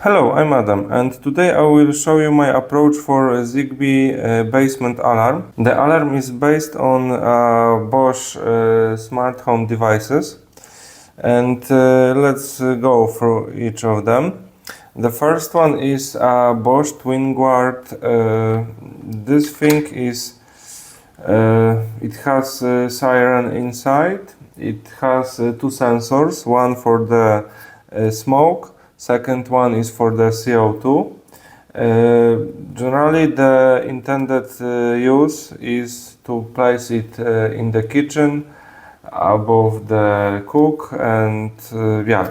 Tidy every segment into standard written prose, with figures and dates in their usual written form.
Hello, I'm Adam, and today I will show you my approach for a Zigbee basement alarm. The alarm is based on Bosch smart home devices, and let's go through each of them. The first one is Bosch Twinguard. This thing is it has a siren inside. It has two sensors, one for the smoke. Second one is for the CO2. Generally, the intended use is to place it in the kitchen above the cook, and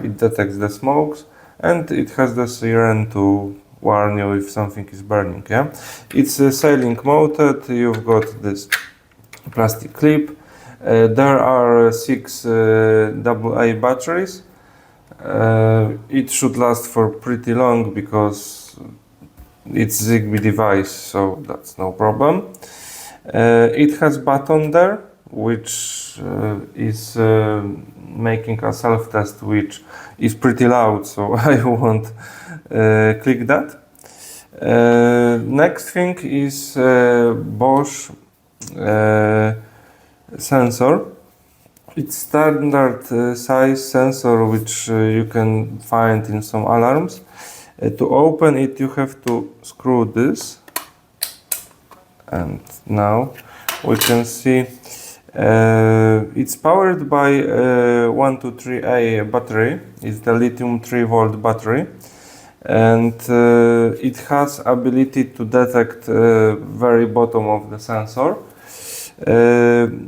it detects the smokes, and it has the siren to warn you if something is burning. It's ceiling mounted. You've got this plastic clip. There are 6 AA batteries. It should last for pretty long because it's Zigbee device, so that's no problem. It has button there, which is making a self-test, which is pretty loud, so I won't click that. Next thing is Bosch sensor. It's standard size sensor, which you can find in some alarms. To open it, you have to screw this, and now we can see it's powered by 123A battery. It's the lithium 3-volt battery, and it has ability to detect very bottom of the sensor.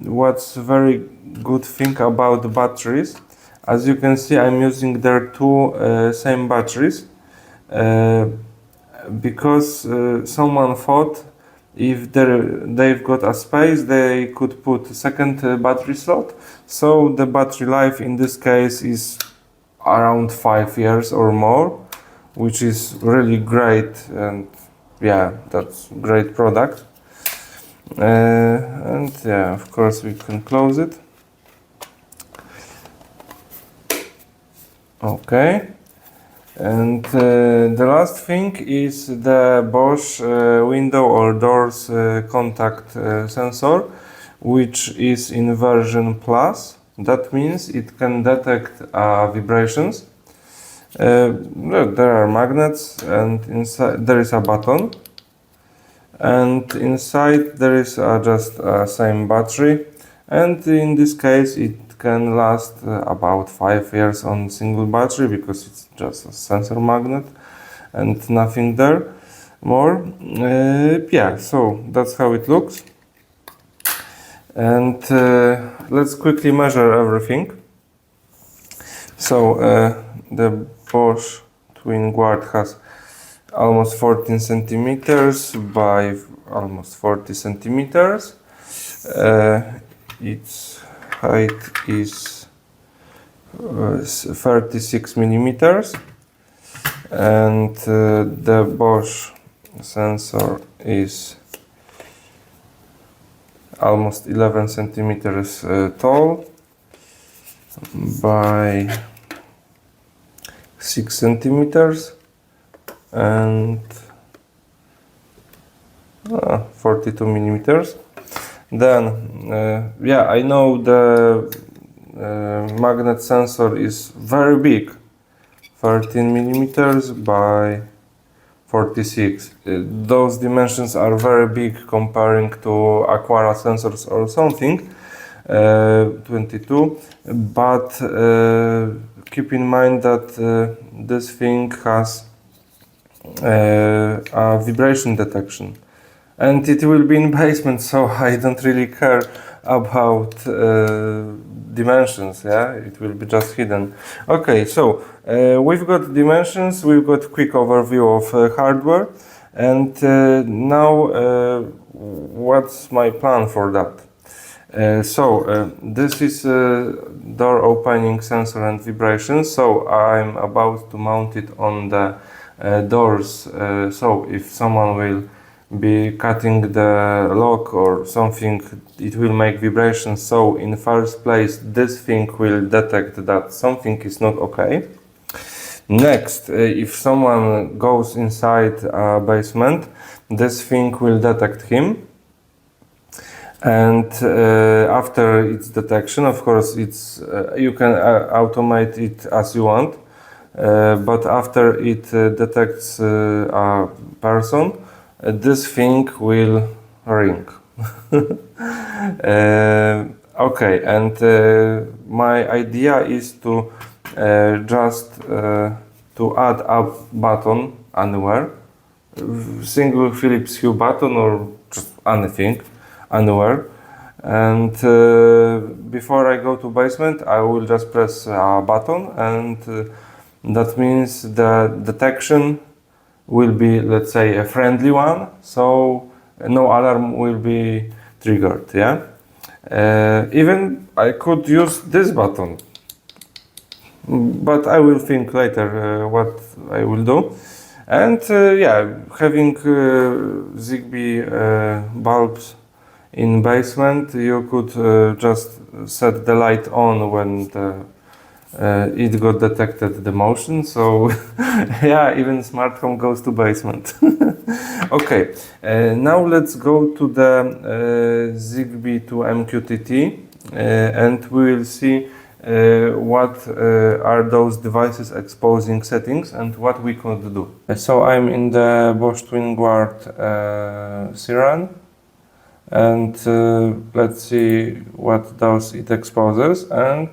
What's very good thing about the batteries, as you can see, I'm using their two same batteries because someone thought if they've got a space, they could put a second battery slot. So the battery life in this case is around 5 years or more, which is really great, and that's great product. And of course we can close it. Okay, and the last thing is the Bosch window or doors contact sensor, which is in version plus. That means it can detect vibrations. There are magnets, and inside there is a button, and inside there is just a same battery, and in this case it can last about 5 years on single battery because it's just a sensor magnet and nothing there more. So that's how it looks, and let's quickly measure everything. So the Bosch Twinguard has almost 14 centimeters by almost 40 centimeters. Its height is 36 millimeters, and the Bosch sensor is almost 11 centimeters tall by 6 centimeters and 42 millimeters. Then I know the magnet sensor is very big, 13 millimeters by 46. Those dimensions are very big comparing to Aquara sensors or something, 22, but keep in mind that this thing has a vibration detection, and it will be in basement, so I don't really care about dimensions. It will be just hidden. Okay, so we've got dimensions, we've got quick overview of hardware, and now what's my plan for that? This is door opening sensor and vibration, so I'm about to mount it on the doors, so if someone will be cutting the lock or something, it will make vibrations. So in first place, this thing will detect that something is not okay. Next, if someone goes inside a basement, this thing will detect him. And after its detection, of course, it's you can automate it as you want. But after it detects a person, this thing will ring. Okay, and my idea is to just to add a button anywhere, single Phillips Hue button or just anything, anywhere. And before I go to basement, I will just press a button, and that means the detection will be, let's say, a friendly one, so no alarm will be triggered. Yeah. Even I could use this button, but I will think later what I will do. And yeah, having Zigbee bulbs in basement, you could just set the light on when it got detected the motion. So yeah, even smart home goes to basement. Okay, now let's go to the Zigbee2MQTT and we will see what are those devices exposing settings and what we could do. So I'm in the Bosch Twinguard Zigbee, and let's see what does it exposes, and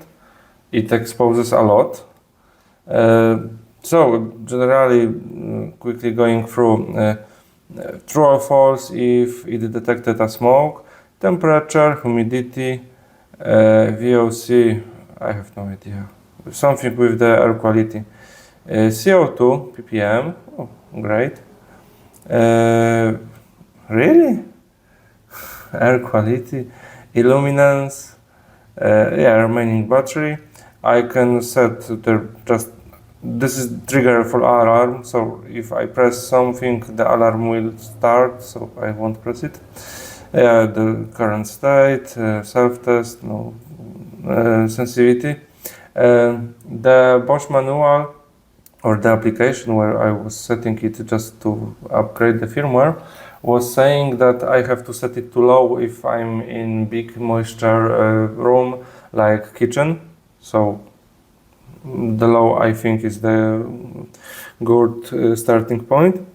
it exposes a lot. So generally, quickly going through, true or false if it detected a smoke, temperature, humidity, VOC, I have no idea, something with the air quality, CO2, ppm, oh, great, really? Air quality, illuminance, yeah, remaining battery. I can set this is trigger for alarm, so if I press something the alarm will start, so I won't press it. The current state, self-test, no sensitivity. The Bosch manual or the application where I was setting it just to upgrade the firmware was saying that I have to set it to low if I'm in big moisture room like kitchen. So the low, I think, is the good starting point.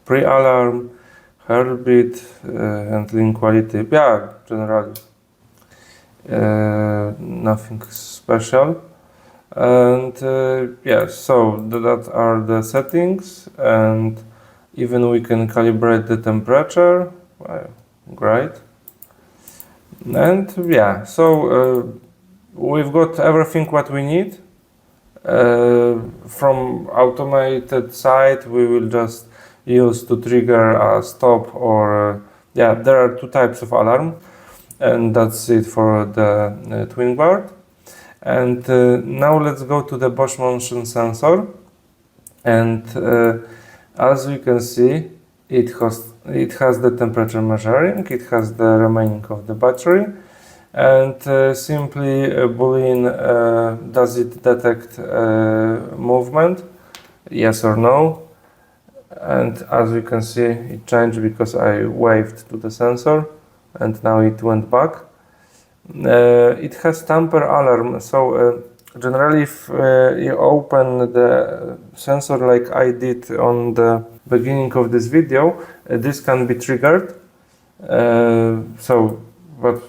Pre-alarm, heartbeat, and link quality. Yeah, generally nothing special. And yeah, so that are the settings, and even we can calibrate the temperature. Great. And yeah, so we've got everything what we need. From automated side, we will just use to trigger a stop, or yeah, there are two types of alarm, and that's it for the Twinguard. And now let's go to the Bosch motion sensor, and as you can see, it has the temperature measuring, it has the remaining of the battery, and simply boolean, does it detect movement, yes or no. And as you can see, it changed because I waved to the sensor and now it went back. It has tamper alarm, so generally if you open the sensor like I did on the beginning of this video, this can be triggered. But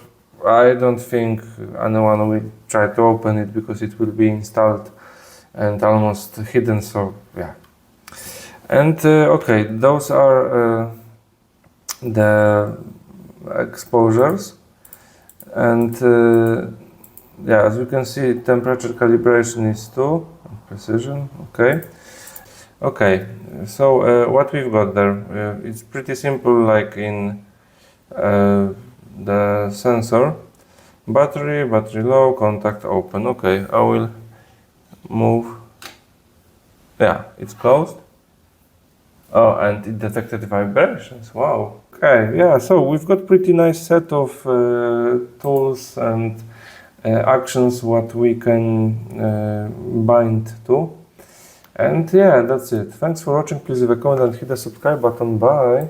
I don't think anyone will try to open it because it will be installed and almost hidden, so yeah. And okay, those are the exposures. And yeah, as you can see, temperature calibration is 2, precision, okay. Okay, so what we've got there, it's pretty simple, like in the sensor. Battery low, contact open. Okay, I will move. Yeah, it's closed. Oh, and it detected vibrations. Wow. Okay, yeah, so we've got pretty nice set of tools and actions what we can bind to. And yeah, that's it. Thanks for watching. Please leave a comment and hit the subscribe button. Bye!